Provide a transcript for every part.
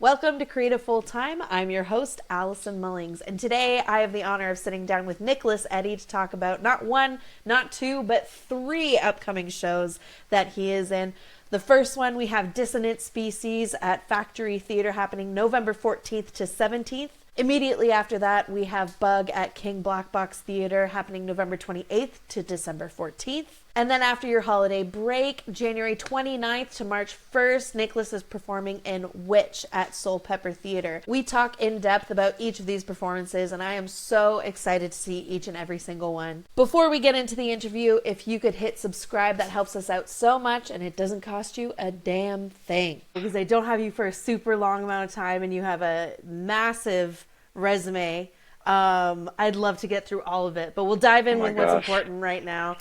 Welcome to Creative Full Time. I'm your host, Allison Mullings, and today I have the honor of sitting down with Nicholas Eddy to talk about not one, not two, but three upcoming shows that he is in. The first one, we have Dissonant Species at Factory Theatre happening November 14th to 17th. Immediately after that, we have Bug at King Black Box Theatre happening November 28th to December 14th. And then after your holiday break, January 29th to March 1st, Nicholas is performing in Witch at Soulpepper Theatre. We talk in depth about each of these performances, and I am so excited to see each and every single one. Before we get into the interview, if you could hit subscribe, that helps us out so much, and it doesn't cost you a damn thing. Because I don't have you for a super long amount of time, and you have a massive resume. I'd love to get through all of it, but we'll dive in with what's important right now.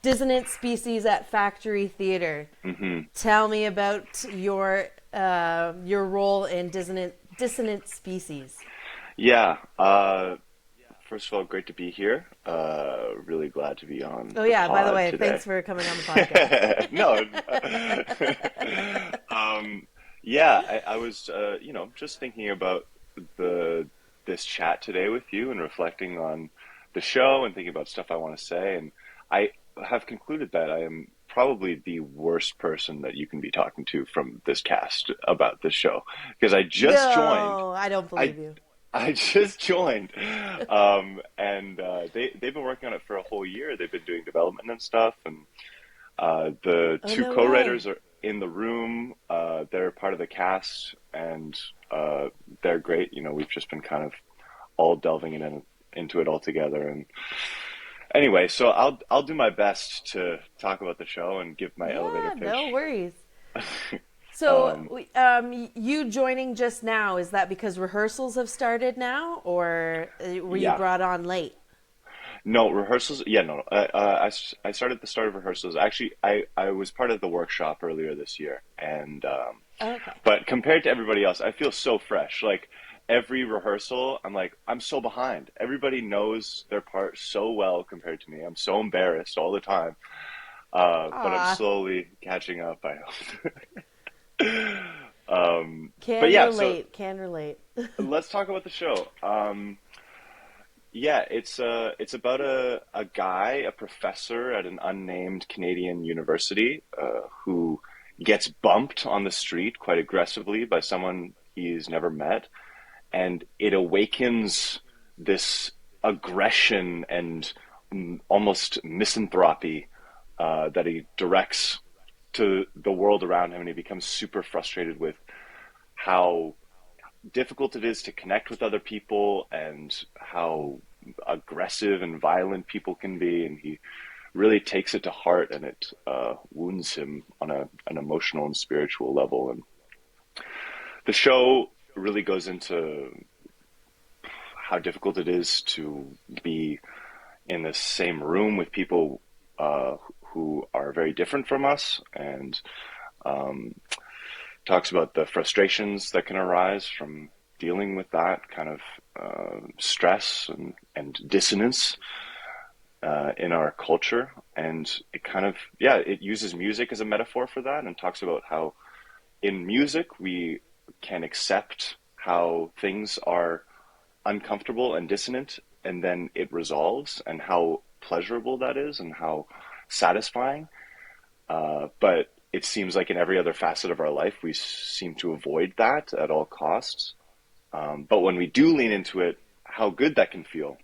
Dissonant Species at Factory Theatre. Mm-hmm. Tell me about your role in Dissonant Species. Yeah. First of all, great to be here. Really glad to be on. Oh yeah. By the way, today. Thanks for coming on the podcast. No. Yeah. I was, just thinking about this chat today with you and reflecting on the show and thinking about stuff I want to say, and I have concluded that I am probably the worst person that you can be talking to from this cast about this show, because I just joined. No, I don't believe you. I just joined, and they've been working on it for a whole year. They've been doing development and stuff, and the two co-writers are in the room. They're part of the cast, and they're great. You know, we've just been kind of all delving into it all together, and anyway, so I'll do my best to talk about the show and give my elevator pitch. No worries. So, you joining just now, is that because rehearsals have started now, or were you brought on late? No, rehearsals. Yeah, no. I started at the start of rehearsals. Actually, I was part of the workshop earlier this year, and okay. But compared to everybody else, I feel so fresh. Like every rehearsal, I'm so behind. Everybody knows their part so well compared to me. I'm so embarrassed all the time, but I'm slowly catching up, I hope. Can relate. Let's talk about the show. It's about a guy, a professor at an unnamed Canadian university, who gets bumped on the street quite aggressively by someone he's never met, and it awakens this aggression and almost misanthropy that he directs to the world around him, and he becomes super frustrated with how difficult it is to connect with other people and how aggressive and violent people can be, and he really takes it to heart, and it wounds him on an emotional and spiritual level. And the show really goes into how difficult it is to be in the same room with people who are very different from us, and talks about the frustrations that can arise from dealing with that kind of stress and dissonance in our culture. And it kind of, it uses music as a metaphor for that, and talks about how in music we can accept how things are uncomfortable and dissonant, and then it resolves, and how pleasurable that is and how satisfying. But it seems like in every other facet of our life, we seem to avoid that at all costs. But when we do lean into it, how good that can feel.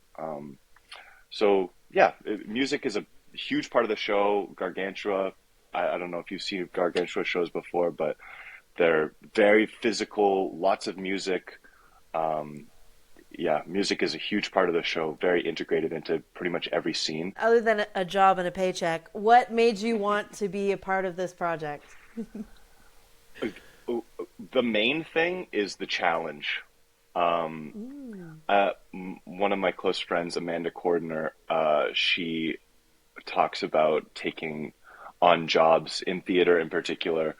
Music is a huge part of the show. Gargantua, I don't know if you've seen Gargantua shows before, but they're very physical, lots of music. Music is a huge part of the show, very integrated into pretty much every scene. Other than a job and a paycheck, what made you want to be a part of this project? The main thing is the challenge. One of my close friends, Amanda Cordner, she talks about taking on jobs in theater in particular,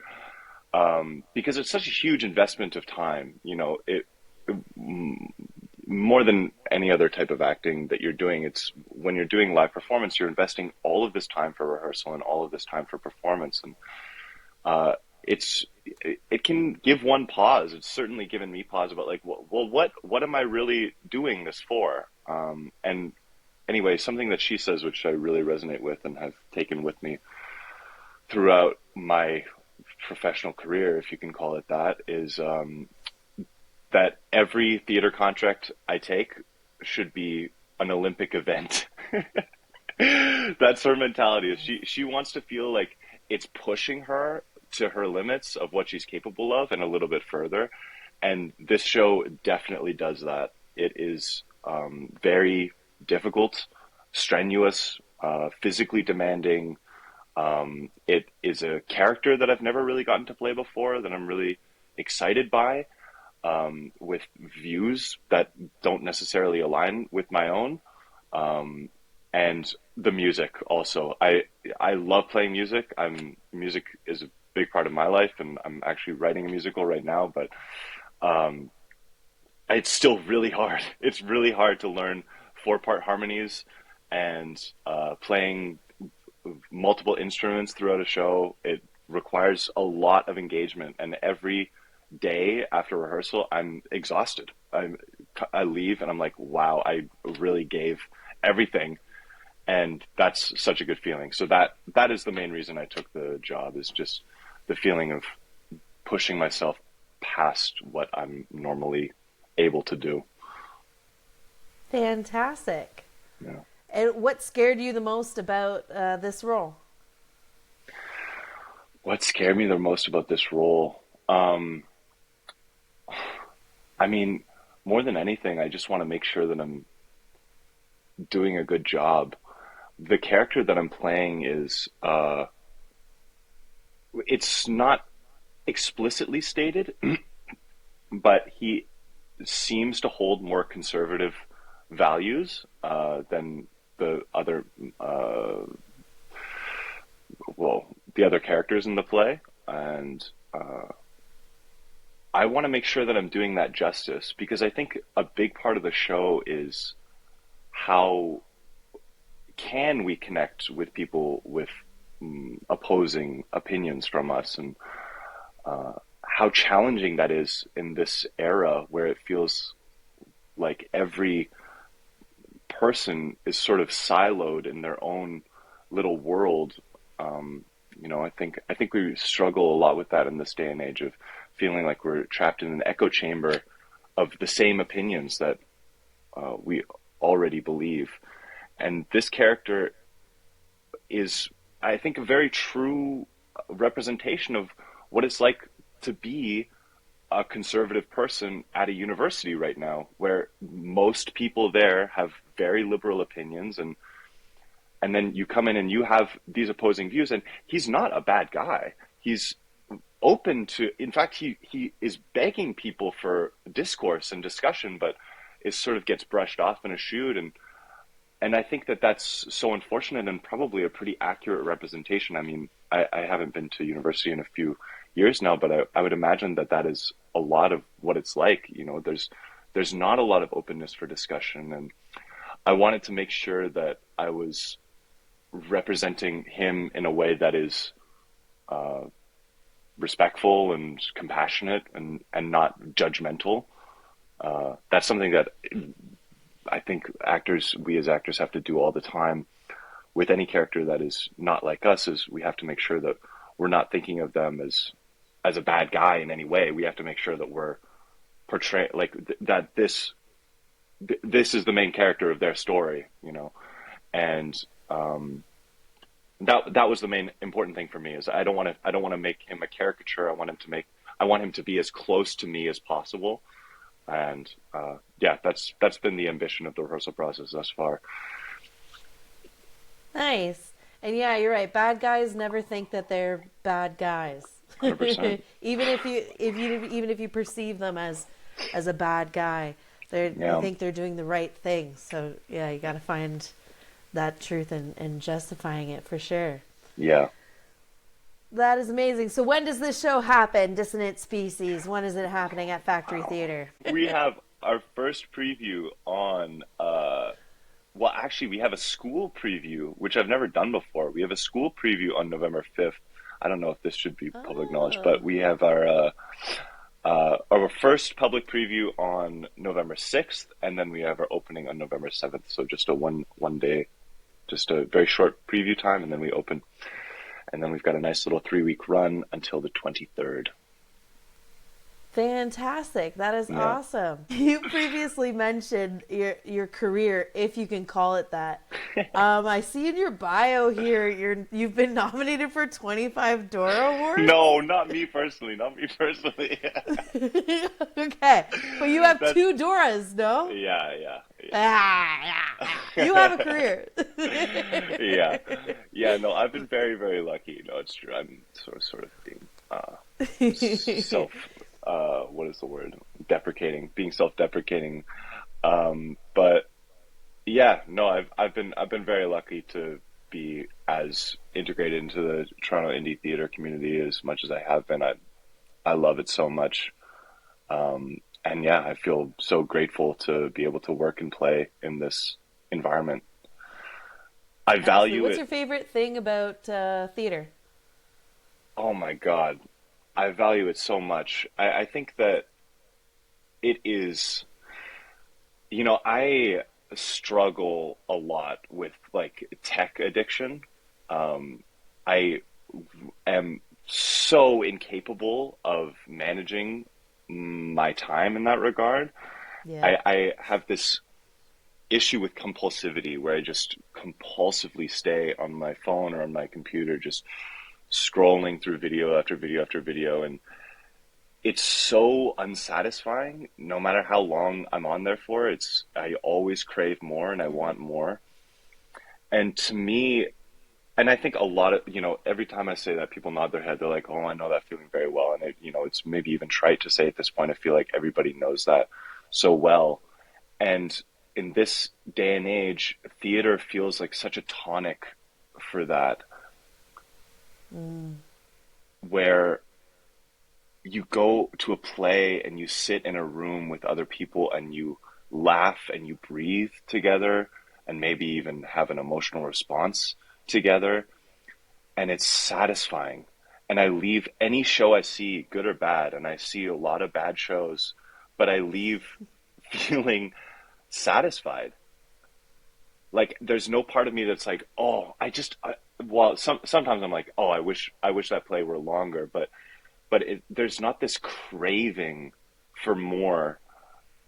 because it's such a huge investment of time. You know, more than any other type of acting that you're doing, it's when you're doing live performance, you're investing all of this time for rehearsal and all of this time for performance. And it's it can give one pause. It's certainly given me pause about like, well, what am I really doing this for? And anyway, something that she says, which I really resonate with and have taken with me throughout my professional career, if you can call it that, is that every theater contract I take should be an Olympic event. That's her mentality. Is she wants to feel like it's pushing her to her limits of what she's capable of and a little bit further. And this show definitely does that. It is very difficult, strenuous, physically demanding. It is a character that I've never really gotten to play before that I'm really excited by, with views that don't necessarily align with my own. And the music also. I love playing music. Music is a big part of my life, and I'm actually writing a musical right now, but um, it's still really hard. It's really hard to learn four-part harmonies and playing multiple instruments throughout a show. It requires a lot of engagement, and every day after rehearsal, I'm exhausted. I leave and I'm like, wow, I really gave everything, and that's such a good feeling. So that is the main reason I took the job, is just the feeling of pushing myself past what I'm normally able to do. Fantastic. Yeah. And what scared you the most about this role? What scared me the most about this role? I mean, more than anything, I just want to make sure that I'm doing a good job. The character that I'm playing is, it's not explicitly stated, but he seems to hold more conservative values than the other, uh, the other characters in the play, and I want to make sure that I'm doing that justice, because I think a big part of the show is how can we connect with people with opposing opinions from us, and how challenging that is in this era where it feels like every person is sort of siloed in their own little world. Um, I think we struggle a lot with that in this day and age of feeling like we're trapped in an echo chamber of the same opinions that we already believe. And this character is, I think, a very true representation of what it's like to be a conservative person at a university right now, where most people there have very liberal opinions, and then you come in and you have these opposing views, and he's not a bad guy. He's open to, in fact, he is begging people for discourse and discussion, but it sort of gets brushed off in a shoot, and I think that that's so unfortunate and probably a pretty accurate representation. I mean, I haven't been to university in a few years now, but I would imagine that that is a lot of what it's like. There's not a lot of openness for discussion, and I wanted to make sure that I was representing him in a way that is uh, respectful and compassionate, and not judgmental. That's something that I think we as actors have to do all the time with any character that is not like us. Is we have to make sure that we're not thinking of them as a bad guy in any way. We have to make sure that we're portraying like that this is the main character of their story, and that was the main important thing for me. Is I don't want to make him a caricature. I want him to be as close to me as possible, and yeah, that's been the ambition of the rehearsal process thus far. Nice. And yeah, you're right. Bad guys never think that they're bad guys. 100%. Even if you perceive them as a bad guy, they Yeah, think they're doing the right thing. So yeah, you got to find that truth and justifying it for sure. yeah. That is amazing. So when does this show happen, Dissonant Species? When is it happening at Factory Theater? We have our first preview on. Well, actually, we have a school preview, which I've never done before. We have a school preview on November 5th. I don't know if this should be public knowledge, but Oh, we have our first public preview on November 6th, and then we have our opening on November 7th. So just a one day, just a very short preview time, and then we open. And then we've got a nice little 3 week run until the 23rd. fantastic. That is Yeah. awesome. You previously mentioned your career, if you can call it that. I see in your bio here you've been nominated for 25 Dora Awards. No, not me personally. Not me personally. Okay, but you have That's 2 Doras, no? yeah, yeah, You have a career. yeah, yeah. No, I've been very, very lucky. No, it's true. I'm sort of being self. What is the word? Deprecating, being self-deprecating. But yeah, no, I've been very lucky to be as integrated into the Toronto indie theater community as much as I have been. I love it so much. And yeah, I feel so grateful to be able to work and play in this environment. I Absolutely. value What's it. your favorite thing about theater? Oh my God. I value it so much. I think that it is, I struggle a lot with like tech addiction. I am so incapable of managing my time in that regard. Yeah. I have this issue with compulsivity where I just compulsively stay on my phone or on my computer, just scrolling through video after video after video. And it's so unsatisfying no matter how long I'm on there for. I always crave more and I want more. And to me, and I think a lot of, every time I say that, people nod their head. They're like, "Oh, I know that feeling very well." And it's maybe even trite to say at this point. I feel like everybody knows that so well. And in this day and age, theater feels like such a tonic for that, where you go to a play and you sit in a room with other people and you laugh and you breathe together and maybe even have an emotional response together, and it's satisfying. And I leave any show I see, good or bad, and I see a lot of bad shows, but I leave feeling satisfied. Like there's no part of me that's like, oh, well, sometimes I'm like, oh, I wish that play were longer, but there's not this craving for more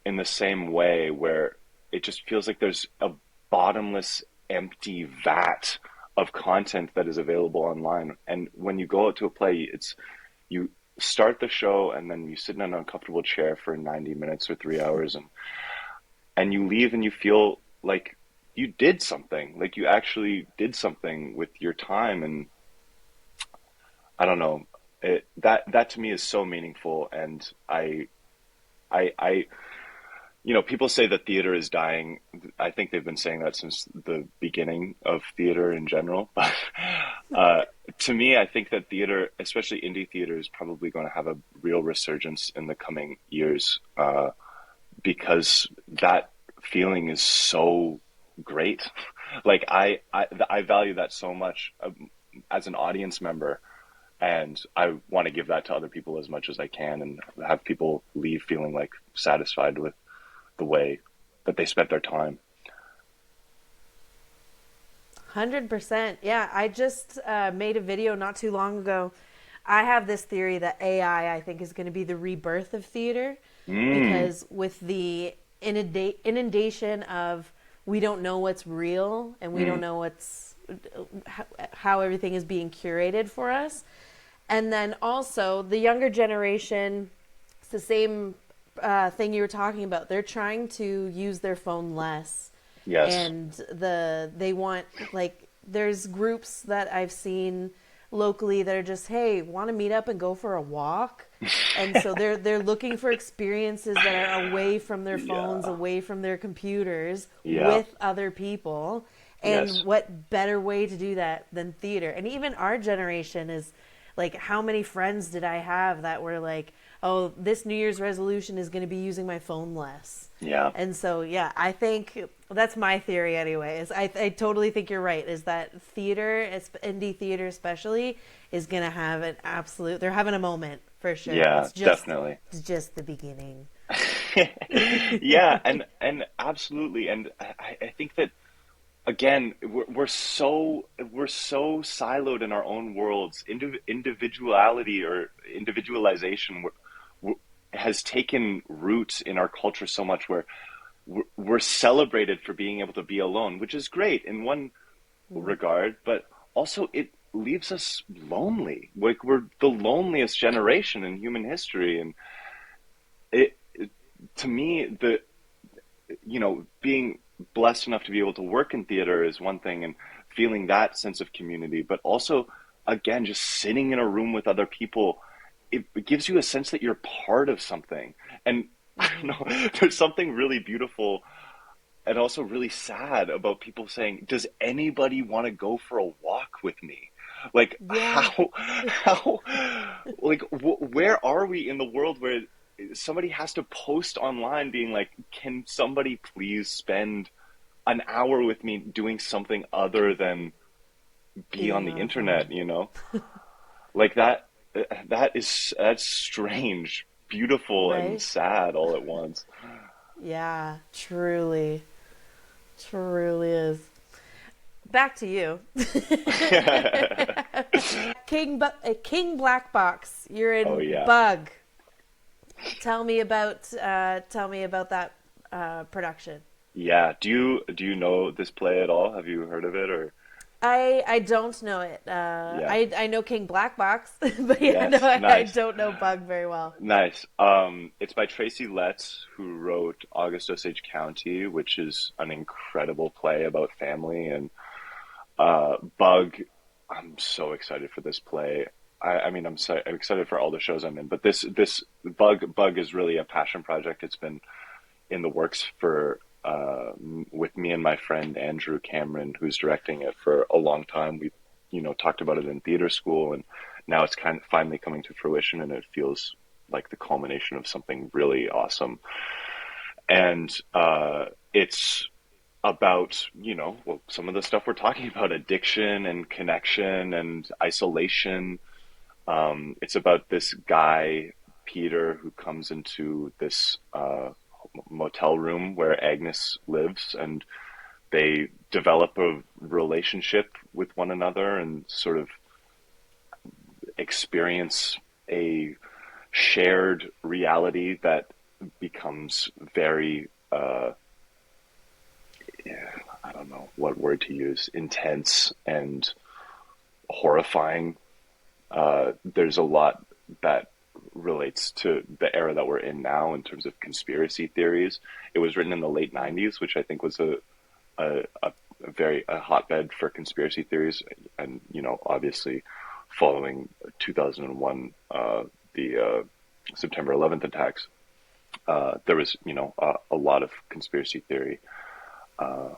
in the same way where it just feels like there's a bottomless, empty vat of content that is available online. And when you go out to a play, you start the show and then you sit in an uncomfortable chair for 90 minutes or 3 hours, and you leave and you feel like you did something, like you actually did something with your time. And I don't know, that to me is so meaningful. And I people say that theater is dying. I think they've been saying that since the beginning of theater in general. But to me, I think that theater, especially indie theater, is probably going to have a real resurgence in the coming years, because that feeling is so great. Like I value that so much, as an audience member, and I want to give that to other people as much as I can, and have people leave feeling like satisfied with the way that they spent their time. 100%. Yeah, I just made a video not too long ago. I have this theory that AI, I think, is going to be the rebirth of theater, Mm, because with the inundation of, we don't know what's real and we don't mm, know how everything is being curated for us. And then also the younger generation, it's the same thing you were talking about. They're trying to use their phone less, yes. and they want, like, there's groups that I've seen locally that are just, hey, want to meet up and go for a walk. And so they're looking for experiences that are away from their phones, Yeah. away from their computers, Yeah. with other people. And Yes. what better way to do that than theater? And even our generation is like, how many friends did I have that were like, oh, this New Year's resolution is going to be using my phone less. Yeah. And so, yeah, I think that's my theory anyway. I totally think you're right. Is that theater, indie theater especially, is going to have an absolute, they're having a moment for sure. Yeah, definitely. It's just the beginning. Yeah, and absolutely. And I think that again, we're so siloed in our own worlds. Individuality or individualization has taken root in our culture so much where we're celebrated for being able to be alone, which is great in one Mm. regard, but also it leaves us lonely. Like we're the loneliest generation in human history, and it to me the being blessed enough to be able to work in theater is one thing, and feeling that sense of community, but also again just sitting in a room with other people, it gives you a sense that you're part of something. And I don't Hmm. know, there's something really beautiful and also really sad about people saying, "Does anybody want to go for a walk with me?" Like Yeah. like where are we in the world where somebody has to post online being like, "Can somebody please spend an hour with me doing something other than be on Being the on a phone. internet?" Like that's strange, beautiful, and Right? sad all at once. Yeah, truly. Truly is. Back to you. King Black Box. You're Oh in yeah. Bug. Tell me about that production. Yeah. Do you know this play at all? Have you heard of it or? I don't know it. Yeah. I know King Black Box, but yeah, no, Yes. I Nice. don't know Bug very well. Nice. It's by Tracy Letts, who wrote August Osage County, which is an incredible play about family. And Bug, I'm so excited for this play. I mean, I'm excited for all the shows I'm in, but this Bug is really a passion project. It's been in the works for with me and my friend Andrew Cameron, who's directing it, for a long time. We, talked about it in theater school, and now it's kind of finally coming to fruition, and it feels like the culmination of something really awesome. And it's about, well, some of the stuff we're talking about: addiction and connection and isolation. It's about this guy, Peter, who comes into this motel room where Agnes lives, and they develop a relationship with one another and sort of experience a shared reality that becomes very, yeah, I don't know what word to use, intense and horrifying. There's a lot that relates to the era that we're in now in terms of conspiracy theories. It was written in the late '90s, which I think was a very a hotbed for conspiracy theories, and obviously following 2001, the September 11th attacks, there was a lot of conspiracy theory. Uh,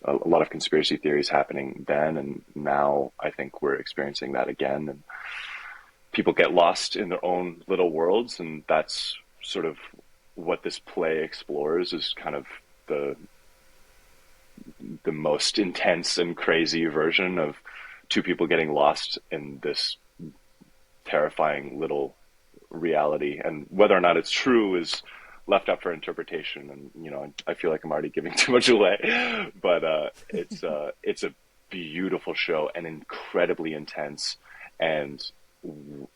a lot of conspiracy theories happening then, and now I think we're experiencing that again. And people get lost in their own little worlds, and that's sort of what this play explores, is kind of the the most intense and crazy version of two people getting lost in this terrifying little reality, and whether or not it's true is left up for interpretation. And I feel like I'm already giving too much away, but it's a beautiful show and incredibly intense. And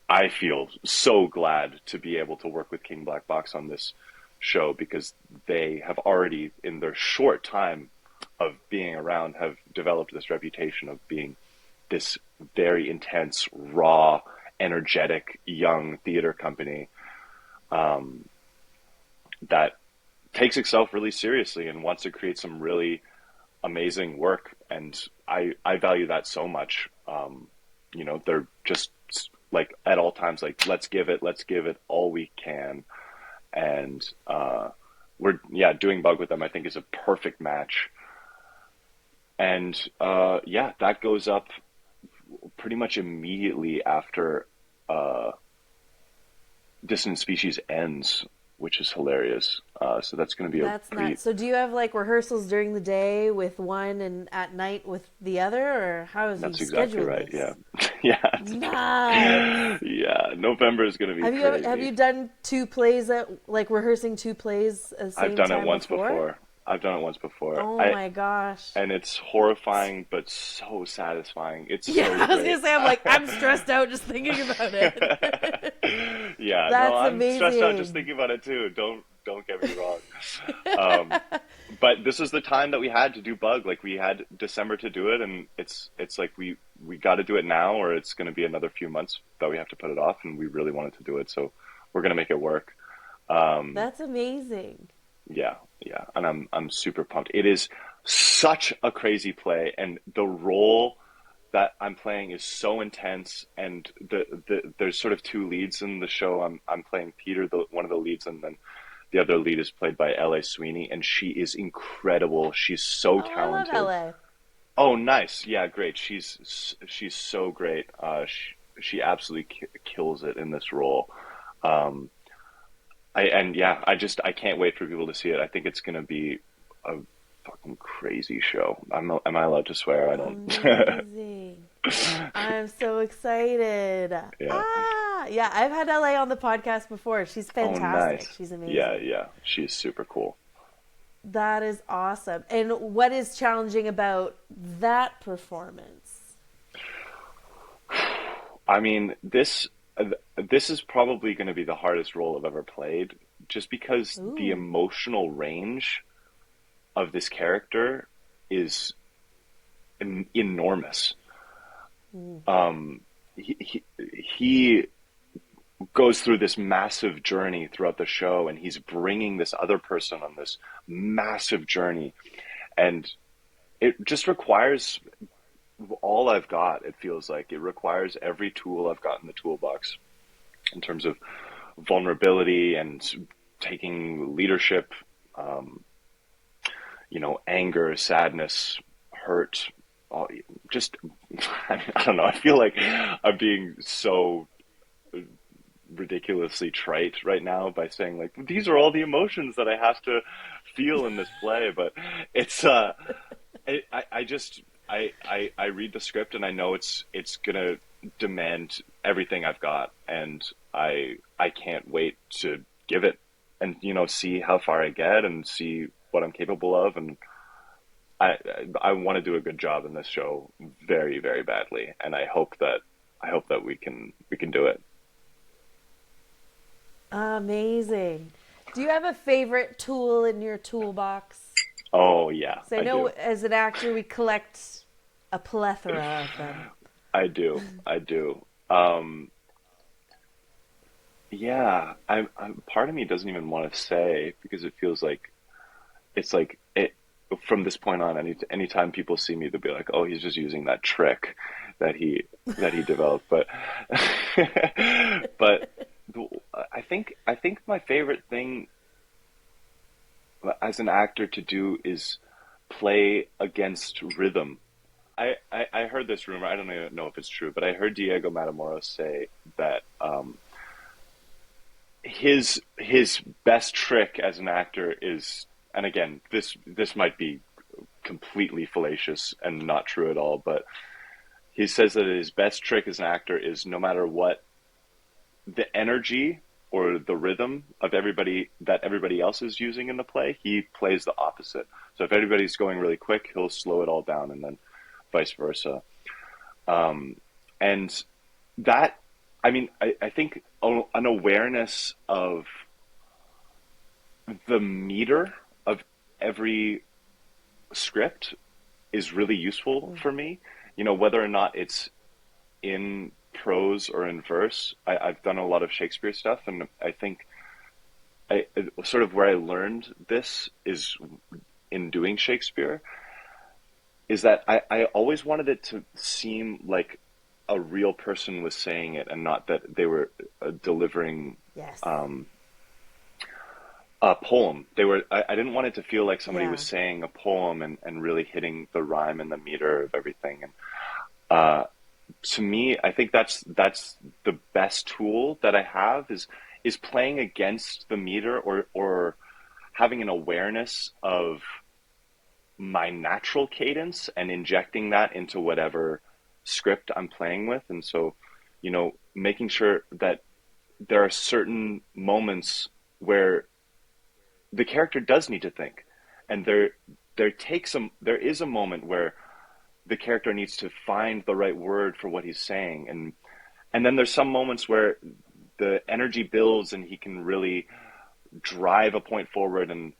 I feel so glad to be able to work with King Black Box on this show, because they have already, in their short time of being around, have developed this reputation of being this very intense, raw, energetic young theater company, um, that takes itself really seriously and wants to create some really amazing work. And I value that so much. They're just like at all times, like, let's give it all we can. And we're, yeah, doing Bug with them, I think, is a perfect match. And yeah, that goes up pretty much immediately after Dissonant Species ends, which is hilarious. So that's going to be a That's pretty. nuts. So do you have like rehearsals during the day with one and at night with the other, or how is you That's exactly schedule right. Yeah, this? yeah, Nuts. yeah. November is going to be Have crazy. you done two plays at like rehearsing two plays at the I've same done it time once before? before. I've done it once before. Oh I my gosh. And it's horrifying, but so satisfying. It's Yeah, so I was great. gonna say I'm like I'm stressed out just thinking about it. Yeah, no, That's I'm stressed out just amazing. thinking about it too. Don't get me wrong. Um, but this is the time that we had to do Bug. Like we had December to do it, and it's like we got to do it now, or it's going to be another few months that we have to put it off. And we really wanted to do it, so we're going to make it work. Um, That's amazing. yeah, yeah, and I'm super pumped. It is such a crazy play, and the role that I'm playing is so intense, and there's sort of two leads in the show. I'm playing Peter, one of the leads, and then the other lead is played by L.A. Sweeney, and she is incredible. She's so Oh, I love talented. LA. Oh, nice. Yeah, great. She's so great. She absolutely kills it in this role. Um, and yeah, I can't wait for people to see it. I think it's gonna be a fucking crazy show. Am I allowed to swear? I don't. Amazing. I'm so excited. Yeah. Ah, yeah, I've had LA on the podcast before. She's Oh, fantastic. nice. She's Yeah, amazing. yeah. She's super cool. That is awesome. And what is challenging about that performance? I mean, this is probably going to be the hardest role I've ever played, just because the Ooh. emotional range of this character is enormous. Mm. Um, he goes through this massive journey throughout the show, and he's bringing this other person on this massive journey, and it just requires all I've got. It feels like it requires every tool I've got in the toolbox in terms of vulnerability and taking leadership, um, anger, sadness, hurt, all, just, I don't know. I feel like I'm being so ridiculously trite right now by saying like, these are all the emotions that I have to feel in this play, but it's, I just, I read the script and I know it's gonna demand everything I've got, and I can't wait to give it and see how far I get and see what I'm capable of, and I I want to do a good job in this show very very badly, and I hope that we can do it. Amazing. Do you have a favorite tool in your toolbox? Oh yeah, So I I know do. as an actor we collect a plethora of them. I do. I do. Yeah, part of me doesn't even want to say because it feels like it's like it from this point on, anytime people see me, they'll be like, "Oh, he's just using that trick that he developed." But but I think my favorite thing as an actor to do is play against rhythm. I heard this rumor. I don't even know if it's true, but I heard Diego Matamoros say that his best trick as an actor is, and again, this might be completely fallacious and not true at all, but he says that his best trick as an actor is no matter what the energy or the rhythm of everybody else is using in the play, he plays the opposite. So if everybody's going really quick, he'll slow it all down, and then vice versa. Um, and that, I mean, I think an awareness of the meter of every script is really useful for me. Whether or not it's in prose or in verse. I've done a lot of Shakespeare stuff, and I think sort of where I learned this is in doing Shakespeare, is that I always wanted it to seem like a real person was saying it and not that they were delivering Yes. um, a poem. I didn't want it to feel like somebody was Yeah. saying a poem and really hitting the rhyme and the meter of everything. And uh, to me, I think that's the best tool that I have is is playing against the meter, or having an awareness of my natural cadence and injecting that into whatever script I'm playing with. And so, making sure that there are certain moments where the character does need to think, and there is a moment where the character needs to find the right word for what he's saying, and then there's some moments where the energy builds and he can really drive a point forward, and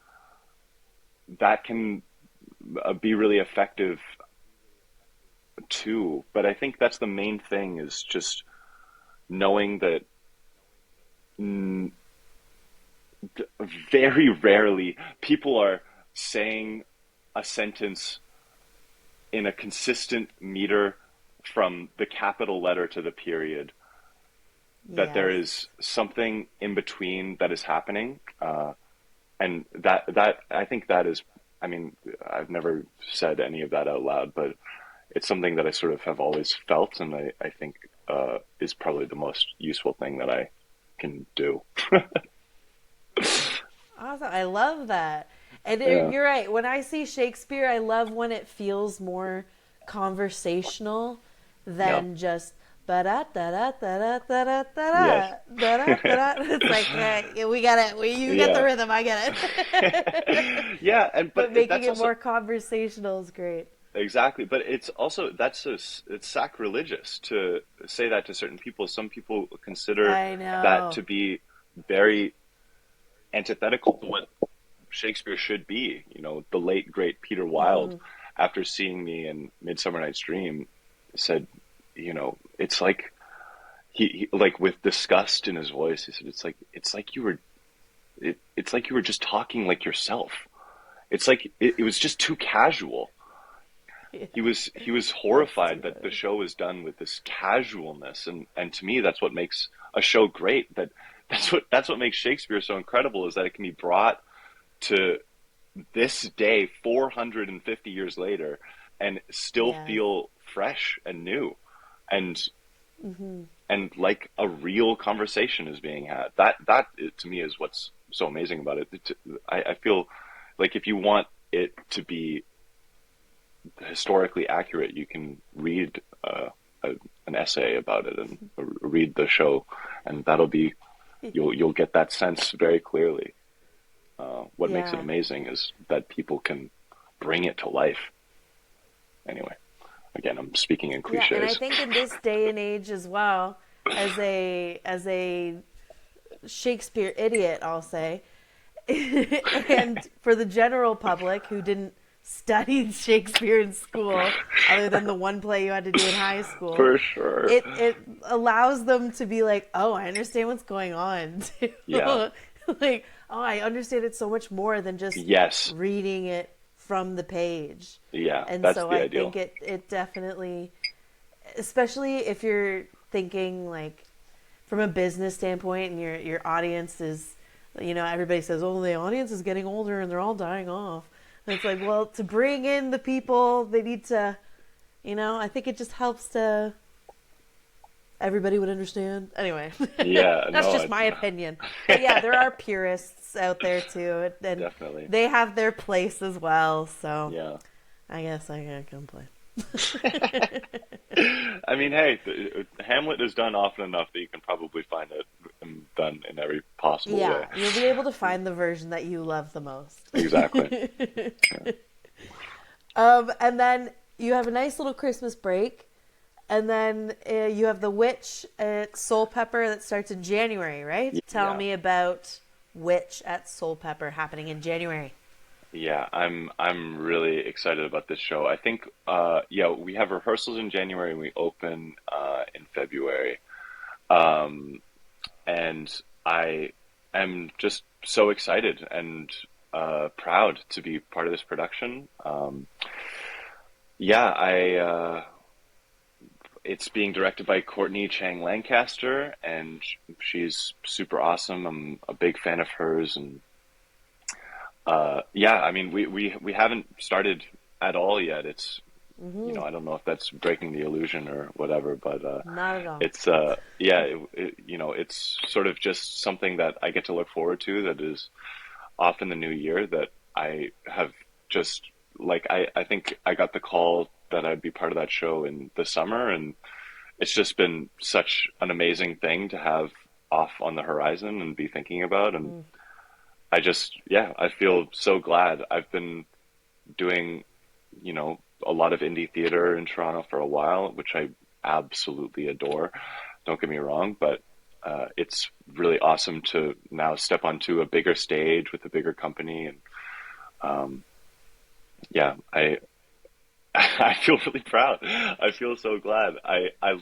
that can be really effective too. But I think that's the main thing, is just knowing that mm, very rarely people are saying a sentence in a consistent meter from the capital letter to the period, that there Yes. is something in between that is happening. And that I think that is, I mean, I've never said any of that out loud, but it's something that I sort of have always felt, and I think is probably the most useful thing that I can do. Awesome. I love that. And Yeah. you're right. When I see Shakespeare, I love when it feels more conversational Yeah. than just ba da da da da da da da Yes. da da da da. It's like, yeah, we got it. You get the Yeah. rhythm. I get it. Yeah, But making that's it also more conversational is great. exactly. But it's also it's sacrilegious to say that to certain people. Some people consider I that know. to be very antithetical to what Shakespeare should be. The late great Peter Wilde, after seeing me in Midsummer Night's Dream, said, it's like he like, with disgust in his voice, he said, it's like you were just talking like yourself. It's like it was just too casual. He was That's too horrified that the funny. show is done with this casualness, and to me that's what makes a show great. That's what makes Shakespeare so incredible, is that it can be brought to this day 450 years later and still Yes. feel fresh and new, and and like a real conversation is being had. That to me is what's so amazing about it. I feel like if you want it to be historically accurate, you can read a, an essay about it, and read the show, and that'll be you'll get that sense very clearly. What makes it Yeah. amazing is that people can bring it to life. Anyway, again, I'm speaking in Yeah, and I cliches. think in this day and age as well, as a Shakespeare idiot, I'll say, and for the general public who didn't study Shakespeare in school, other than the one play you had to do in high school, For sure. it allows them to be like, oh, I understand what's going on too. Yeah. Like, oh, I understand it so much more than just Yes. reading it from the page. Yeah. And That's so the I ideal. think it definitely, especially if you're thinking like from a business standpoint, and your audience is, everybody says, oh, the audience is getting older and they're all dying off. And it's like, well, to bring in the people, they need to, I think it just helps to everybody would understand. Anyway, Yeah. that's No. just my opinion. But yeah, there are purists out there too, and Definitely. they have their place as well. So Yeah. I guess I can't complain. I mean, hey, Hamlet is done often enough that you can probably find it done in every possible way. Yeah, you'll be able to find the version that you love the most. Exactly. Yeah. And then you have a nice little Christmas break, and then you have the Witch at Soulpepper that starts in January, right? Tell Yeah. me about Witch at Soulpepper happening in January. Yeah, I'm really excited about this show. I think yeah, we have rehearsals in January and we open in February. Um and I am just so excited and proud to be part of this production. Yeah, I it's being directed by Courtney Chang Lancaster, and she's super awesome. I'm a big fan of hers, and yeah, I mean, we haven't started at all yet. It's I don't know if that's breaking the illusion or whatever, but Not at all. it's it's sort of just something that I get to look forward to. That is off in the new year. That I have just like I think I got the call that I'd be part of that show in the summer, and it's just been such an amazing thing to have off on the horizon and be thinking about. And I feel so glad. I've been doing, a lot of indie theater in Toronto for a while, which I absolutely adore. Don't get me wrong, but it's really awesome to now step onto a bigger stage with a bigger company, and yeah, I feel really proud. I feel so glad. I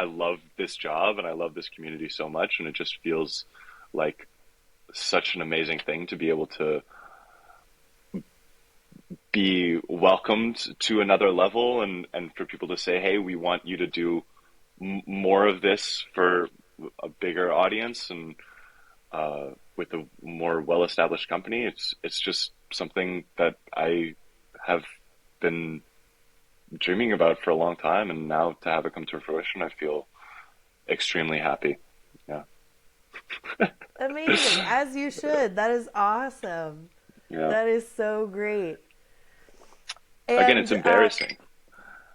love this job and I love this community so much, and it just feels like such an amazing thing to be able to be welcomed to another level, and for people to say, hey, we want you to do more of this for a bigger audience, and with a more well-established company. It's just something that I have been dreaming about for a long time, and now to have it come to fruition, I feel extremely happy. Yeah. Amazing, as you should. That is awesome. Yeah. That is so great. Again, it's And embarrassing.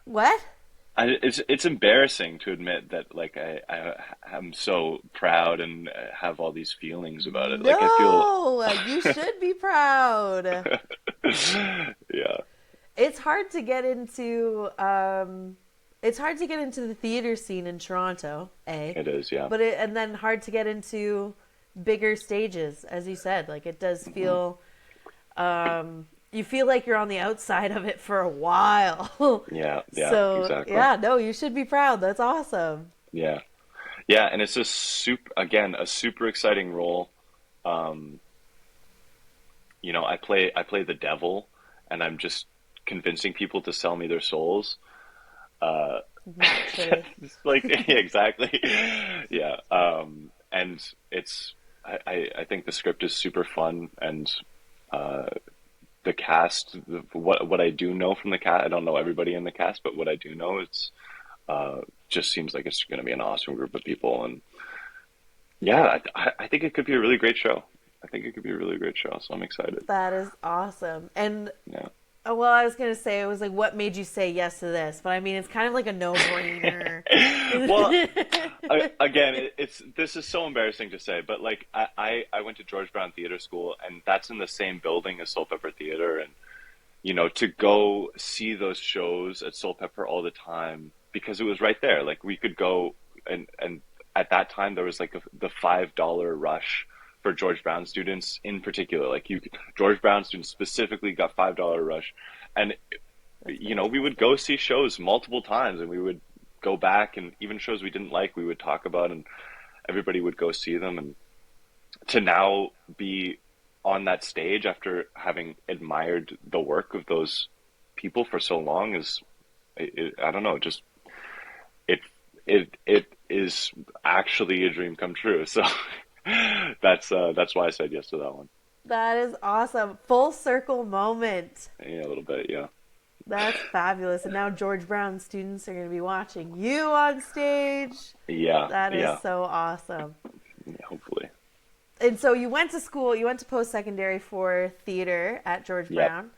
what? It's embarrassing to admit that like I am so proud and have all these feelings about it. Like I feel No, you should be proud. yeah, It's hard to get into the theater scene in Toronto, it is, yeah. and then hard to get into bigger stages, as you said. Like it does feel you feel like you're on the outside of it for a while. Yeah, yeah, So, exactly. yeah, no, you should be proud. That's awesome. Yeah. Yeah, and it's just a super exciting role. Um, I play the devil, and I'm just convincing people to sell me their souls. Uh, Naturally. it's like yeah, exactly. Yeah. And I think the script is super fun, and uh the cast, what I do know from the cast, I don't know everybody in the cast, but what I do know, it's just seems like it's going to be an awesome group of people, and yeah, I think it could be a really great show. I think it could be a really great show, so I'm excited. That is awesome. And Yeah. well, I was gonna say it was like, what made you say yes to this? But I mean, it's kind of like a no-brainer. Well, again, it's this is so embarrassing to say, but like I went to George Brown Theater School, and that's in the same building as Soulpepper Theater, and to go see those shows at Soulpepper all the time because it was right there. Like we could go, and at that time there was like the $5 rush for George Brown students in particular. Like George Brown students specifically got $5 rush, and That's we would go see shows multiple times, and we would go back, and even shows we didn't like we would talk about, and everybody would go see them. And to now be on that stage after having admired the work of those people for so long I don't know, just it is actually a dream come true. So that's why I said yes to that one. that is awesome. Full circle moment. Yeah, a little bit, yeah. That's fabulous. And now George Brown students are going to be watching you on stage. Yeah, That is yeah, so awesome. yeah, hopefully. And so you went to school, you went to post-secondary for theater at George Yep.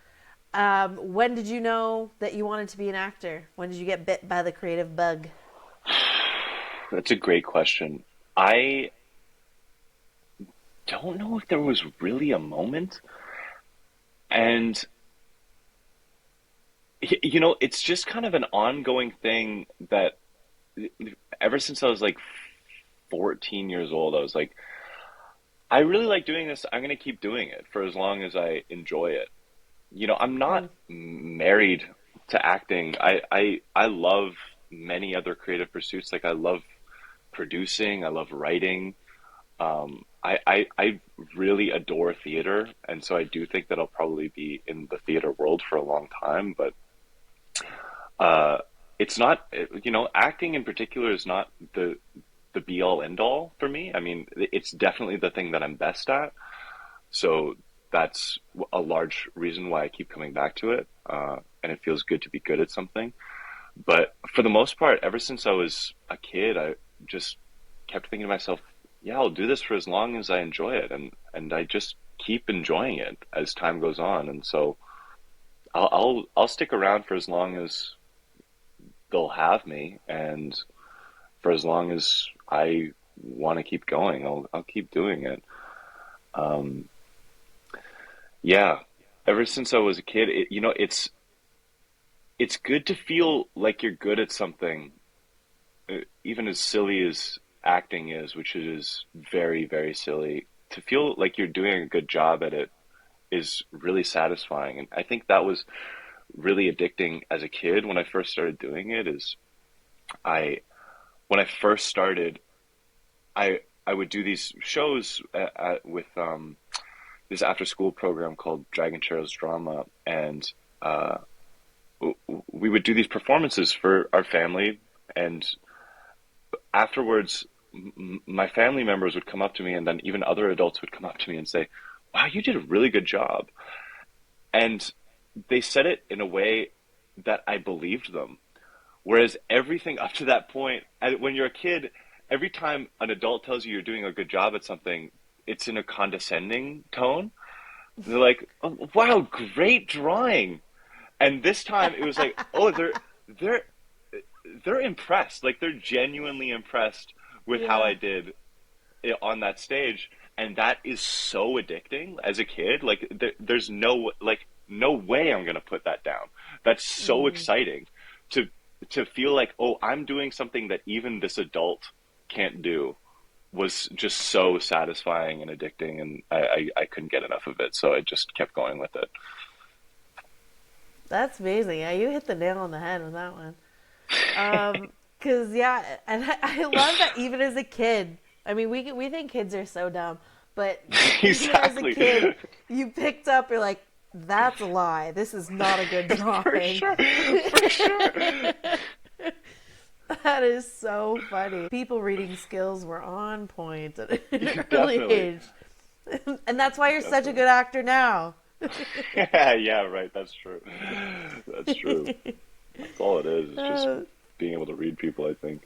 Brown. When did you know that you wanted to be an actor? When did you get bit by the creative bug? That's a great question. I don't know if there was really a moment. And it's just kind of an ongoing thing that ever since I was like 14 years old, I was like, I really like doing this. I'm going to keep doing it for as long as I enjoy it. I'm not Mm, married to acting. I love many other creative pursuits. Like I love producing, I love writing. I really adore theater, and so I do think that I'll probably be in the theater world for a long time. But uh, it's not, acting in particular is not the be all end all for me. I mean, it's definitely the thing that I'm best at. So that's a large reason why I keep coming back to it. and it feels good to be good at something. But for the most part, ever since I was a kid, I just kept thinking to myself, yeah, I'll do this for as long as I enjoy it, and I just keep enjoying it as time goes on, and so I'll stick around for as long as they'll have me, and for as long as I want to keep going, I'll keep doing it. Um, yeah, ever since I was a kid, it's good to feel like you're good at something, even as silly as acting is, which is very, very silly. To feel like you're doing a good job at it is really satisfying, and I think that was really addicting as a kid when I first started doing it. Is I when I first started, I would do these shows with this after school program called Dragon Cheryl's Drama, and uh, we would do these performances for our family, and afterwards, my family members would come up to me, and then even other adults would come up to me and say, "Wow, you did a really good job." And they said it in a way that I believed them. Whereas everything up to that point, when you're a kid, every time an adult tells you you're doing a good job at something, it's in a condescending tone. They're like, "Oh, wow, great drawing." And this time it was like, "Oh, they're they're impressed. Like they're genuinely impressed with how Yeah. I did it on that stage." And that is so addicting as a kid. Like there's no way I'm gonna put that down. That's so Mm. exciting to to feel like, oh, I'm doing something that even this adult can't do, was just so satisfying and addicting, and I couldn't get enough of it, so I just kept going with it. That's amazing. Yeah, you hit the nail on the head with that one. Um, cause yeah, and I love that even as a kid. I mean, we think kids are so dumb, but even as a Exactly. kid, you picked up. You're like, that's a lie. This is not a good For drawing. sure. For sure. That is so funny. People reading skills were on point at an early Definitely. age, and that's why you're such a Definitely. good actor now. Yeah, yeah, right. That's true. That's true. That's all it is just Uh, being able to read people, I think.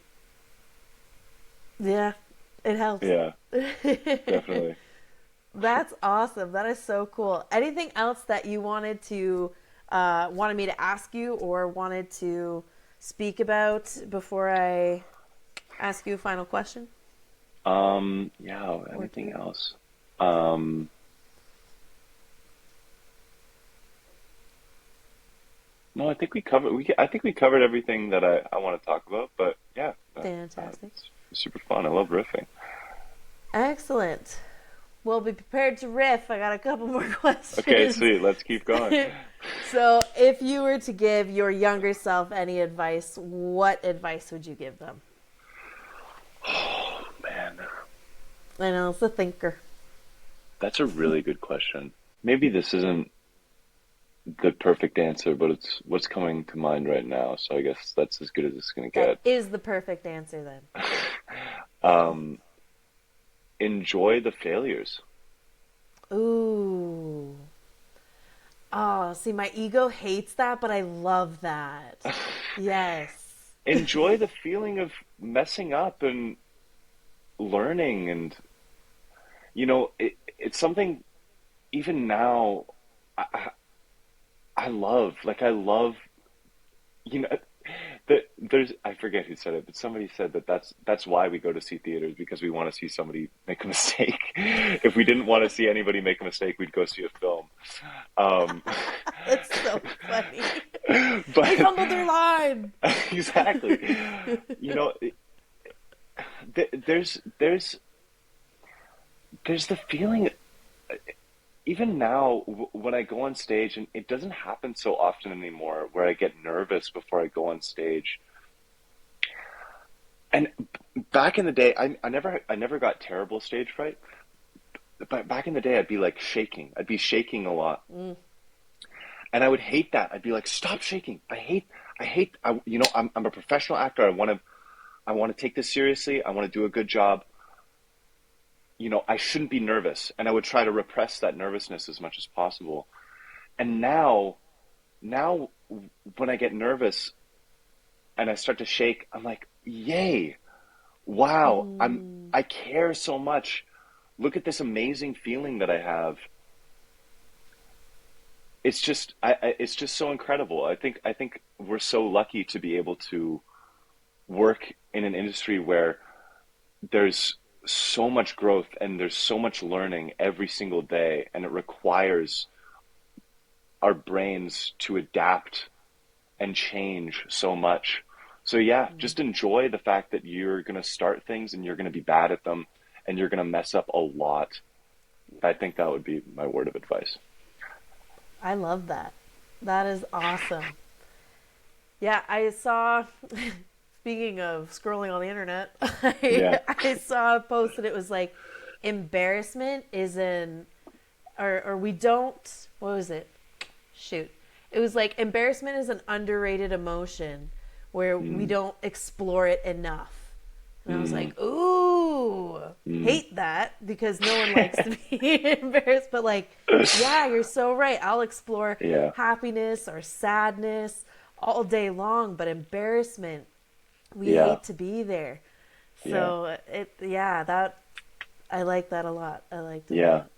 yeah, it helps. Yeah, definitely. That's awesome. That is so cool. Anything else that you wanted me to ask you or wanted to speak about before I ask you a final question Yeah, or anything two? else? Um, no, I think I think we covered everything that I want to talk about, but yeah, Fantastic. it's super fun. I love riffing. Excellent. We'll be prepared to riff. I got a couple more Okay, questions. sweet. Let's keep going. So, if you were to give your younger self any advice, what advice would you give them? Man, I know it's a thinker. that's a really good question. Maybe this isn't the perfect answer, but it's what's coming to mind right now, so I guess that's as good as it's gonna That get. is the perfect answer then. Um, enjoy the failures. Ooh. Oh, see, my ego hates that, but I love that. Yes. Enjoy the feeling of messing up and learning, and it's something even now I, I love, you know, there's, I forget who said it, but somebody said that that's why we go to see theaters, because we want to see somebody make a mistake. If we didn't want to see anybody make a mistake, we'd go see a film. Um, That's so funny. They but fumbled their line. exactly, you know, there's the feeling, even now when I go on stage, and it doesn't happen so often anymore, where I get nervous before I go on stage. And back in the day, I never got terrible stage fright, but back in the day, I'd be like shaking. I'd be shaking a lot, Mm. and I would hate that. I'd be like, "Stop shaking! I hate. I'm a professional actor. I want to take this seriously. I want to do a good job. I shouldn't be nervous." And I would try to repress that nervousness as much as possible. And now when I get nervous and I start to shake, I'm like, yay, wow, Mm, I care so much. Look at this amazing feeling that I have. It's just it's just so incredible. I think we're so lucky to be able to work in an industry where there's so much growth and there's so much learning every single day, and it requires our brains to adapt and change so much. So yeah, just enjoy the fact that you're going to start things and you're going to be bad at them and you're going to mess up a lot. I think that would be my word of advice. I love that. That is awesome. Yeah, I saw, speaking of scrolling on the internet, Yeah. I saw a post and it was like, embarrassment is an, or we don't, what was it? Shoot. It was like, embarrassment is an underrated emotion where we Mm, don't explore it enough. And I was mm, like, ooh, mm. hate that because no one likes to be embarrassed. But like, yeah, you're so right. I'll explore Yeah. happiness or sadness all day long, but embarrassment, we Yeah. hate to be there. Yeah. So yeah, that, I like that a lot. I liked it a Yeah. lot.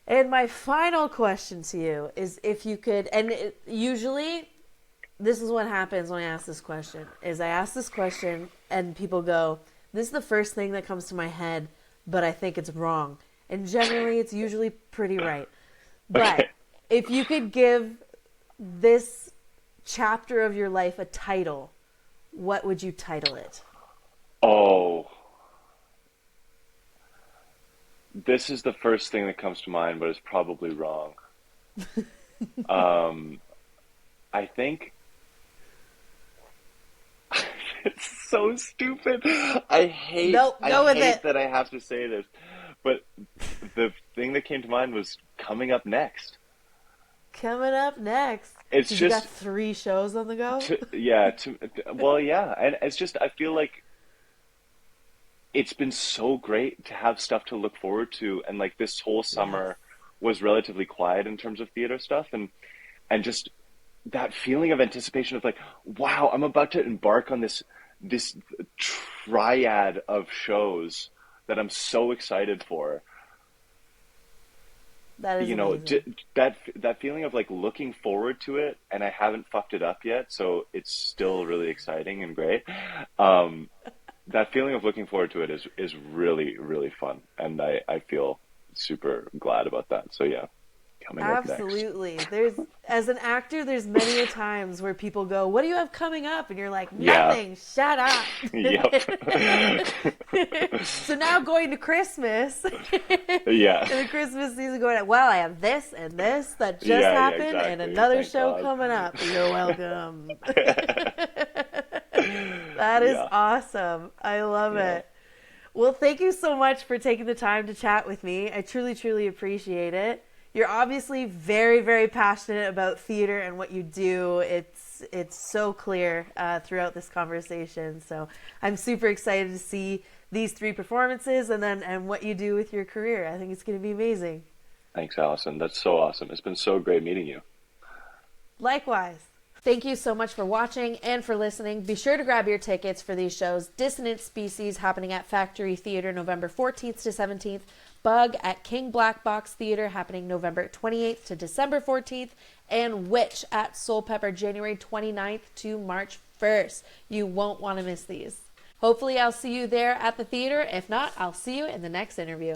And my final question to you is if you could, and usually this is what happens when I ask this question, is I ask this question and people go, this is the first thing that comes to my head, but I think it's wrong. And generally it's usually pretty right. But Okay. if you could give this chapter of your life a title, what would you title it? Oh, this is the first thing that comes to mind, but it's probably wrong. Um, I think it's so stupid. Nope, I go with hate it. that I have to say this, but the thing that came to mind was coming up next. Coming up next. It's Because you got just 3 shows on the go? yeah, well, yeah, and it's just I feel like it's been so great to have stuff to look forward to, and like this whole Yes. summer was relatively quiet in terms of theater stuff, and just that feeling of anticipation of like, wow, I'm about to embark on this triad of shows that I'm so excited for. That is You know, amazing. that feeling of like looking forward to it, and I haven't fucked it up yet, so it's still really exciting and great. Um, that feeling of looking forward to it is really really fun, and I feel super glad about that. So yeah, coming up next. Absolutely. There's, as an actor, there's many a times where people go, "What do you have coming up?" And you're like, Yeah. "Nothing. Shut up." Yep. So now going to Christmas, and Yeah. the Christmas season going, well, I have this and this that just Yeah, yeah, happened, and exactly. another Thank show God. coming up. You're welcome. That is Yeah. awesome. I love Yeah. it. Well, thank you so much for taking the time to chat with me. I truly, truly appreciate it. You're obviously very, very passionate about theater and what you do. It's so clear throughout this conversation. So I'm super excited to see these 3 performances and what you do with your career. I think it's going to be amazing. Thanks, Allison. That's so awesome. It's been so great meeting you. Likewise. Thank you so much for watching and for listening. Be sure to grab your tickets for these shows. Dissonant Species happening at Factory Theater November 14th to 17th. Bug at King Black Box Theater happening November 28th to December 14th. And Witch at Soulpepper January 29th to March 1st. You won't want to miss these. Hopefully I'll see you there at the theater. If not, I'll see you in the next interview.